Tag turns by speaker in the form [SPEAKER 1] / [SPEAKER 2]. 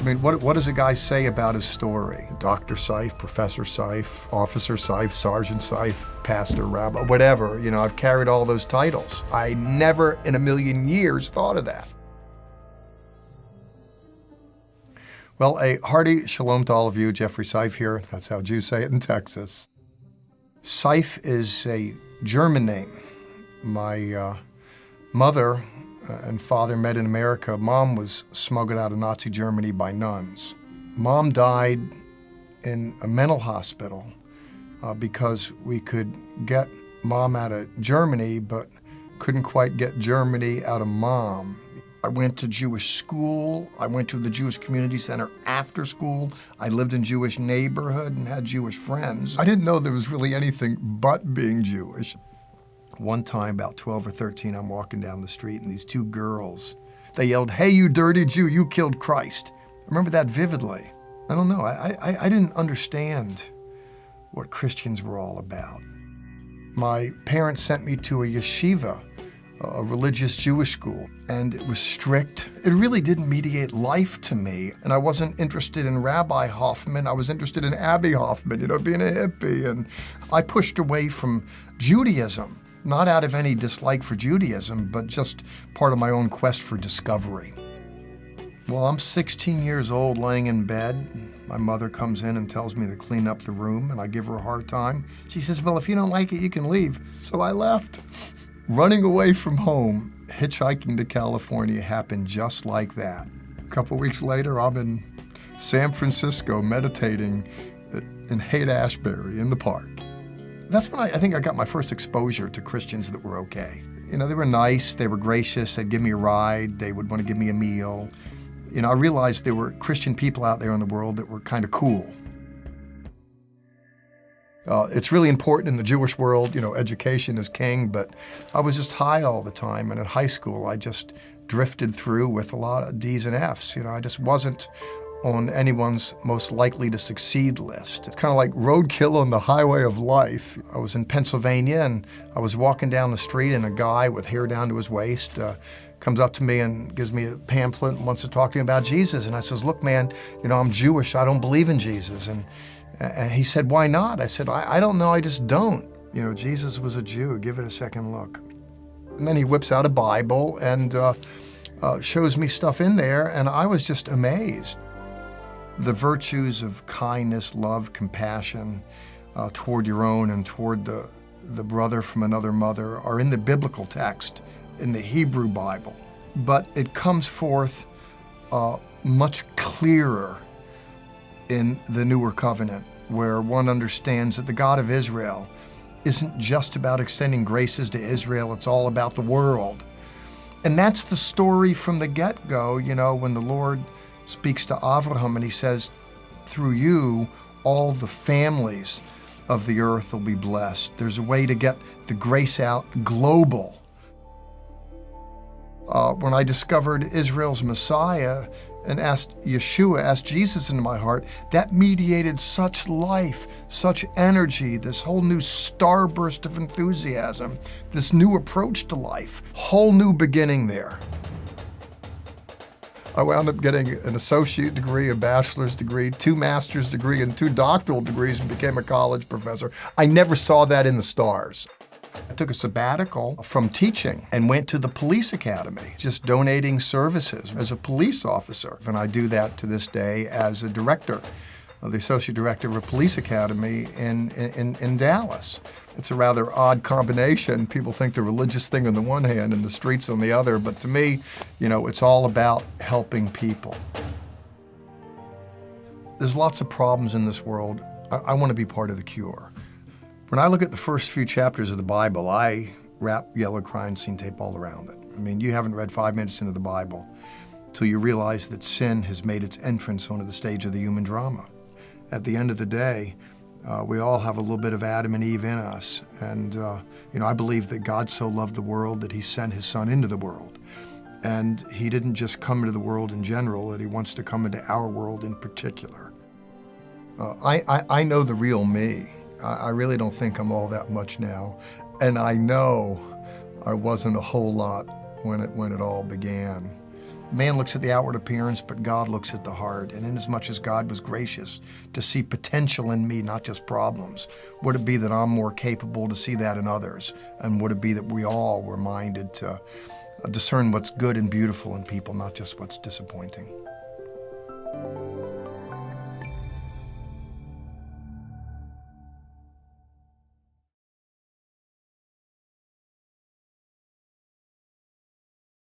[SPEAKER 1] I mean, what does a guy say about his story? Dr. Seif, Professor Seif, Officer Seif, Sergeant Seif, Pastor, Rabbi, whatever. You know, I've carried all those titles. I never in a million years thought of that. Well, a hearty shalom to all of you. Jeffrey Seif here. That's how Jews say it in Texas. Seif is a German name. My mother and father met in America. Mom was smuggled out of Nazi Germany by nuns. Mom died in a mental hospital because we could get Mom out of Germany, but couldn't quite get Germany out of Mom. I went to Jewish school. I went to the Jewish Community Center after school. I lived in Jewish neighborhood and had Jewish friends. I didn't know there was really anything but being Jewish. One time, about 12 or 13, I'm walking down the street and these two girls, they yelled, "Hey, you dirty Jew, you killed Christ." I remember that vividly. I don't know, I didn't understand what Christians were all about. My parents sent me to a yeshiva, a religious Jewish school, and it was strict. It really didn't mediate life to me, and I wasn't interested in Rabbi Hoffman. I was interested in Abby Hoffman, you know, being a hippie, and I pushed away from Judaism, not out of any dislike for Judaism, but just part of my own quest for discovery. Well, I'm 16 years old, laying in bed. My mother comes in and tells me to clean up the room, and I give her a hard time. She says, "Well, if you don't like it, you can leave." So I left. Running away from home, hitchhiking to California happened just like that. A couple weeks later, I'm in San Francisco meditating in Haight-Ashbury in the park. That's when I think I got my first exposure to Christians that were okay. You know, they were nice, they were gracious, they'd give me a ride, they would want to give me a meal. You know, I realized there were Christian people out there in the world that were kind of cool. It's really important in the Jewish world, you know, education is king, but I was just high all the time, and in high school I just drifted through with a lot of D's and F's. You know, I just wasn't on anyone's most likely to succeed list. It's kind of like roadkill on the highway of life. I was in Pennsylvania and I was walking down the street and a guy with hair down to his waist comes up to me and gives me a pamphlet and wants to talk to me about Jesus. And I says, "Look, man, you know, I'm Jewish, I don't believe in Jesus." And he said, "Why not?" I said, I don't know, I just don't. You know, Jesus was a Jew, give it a second look. And then he whips out a Bible and shows me stuff in there, and I was just amazed. The virtues of kindness, love, compassion toward your own and toward the brother from another mother are in the biblical text, in the Hebrew Bible. But it comes forth much clearer in the newer covenant, where one understands that the God of Israel isn't just about extending graces to Israel, it's all about the world. And that's the story from the get-go, you know, when the Lord speaks to Abraham and he says, "Through you, all the families of the earth will be blessed." There's a way to get the grace out global. When I discovered Israel's Messiah and asked Jesus into my heart, that mediated such life, such energy, this whole new starburst of enthusiasm, this new approach to life, whole new beginning there. I wound up getting an associate degree, a bachelor's degree, 2 master's degrees, and 2 doctoral degrees, and became a college professor. I never saw that in the stars. I took a sabbatical from teaching and went to the police academy, just donating services as a police officer. And I do that to this day as a director, the associate director of a police academy in Dallas. It's a rather odd combination. People think the religious thing on the one hand and the streets on the other, but to me, you know, it's all about helping people. There's lots of problems in this world. I want to be part of the cure. When I look at the first few chapters of the Bible, I wrap yellow crime scene tape all around it. I mean, you haven't read 5 minutes into the Bible till you realize that sin has made its entrance onto the stage of the human drama. At the end of the day, we all have a little bit of Adam and Eve in us. And, you know, I believe that God so loved the world that he sent his son into the world. And he didn't just come into the world in general, that he wants to come into our world in particular. I know the real me. I really don't think I'm all that much now. And I know I wasn't a whole lot when it all began. Man looks at the outward appearance, but God looks at the heart. And inasmuch as God was gracious to see potential in me, not just problems, would it be that I'm more capable to see that in others? And would it be that we all were minded to discern what's good and beautiful in people, not just what's disappointing?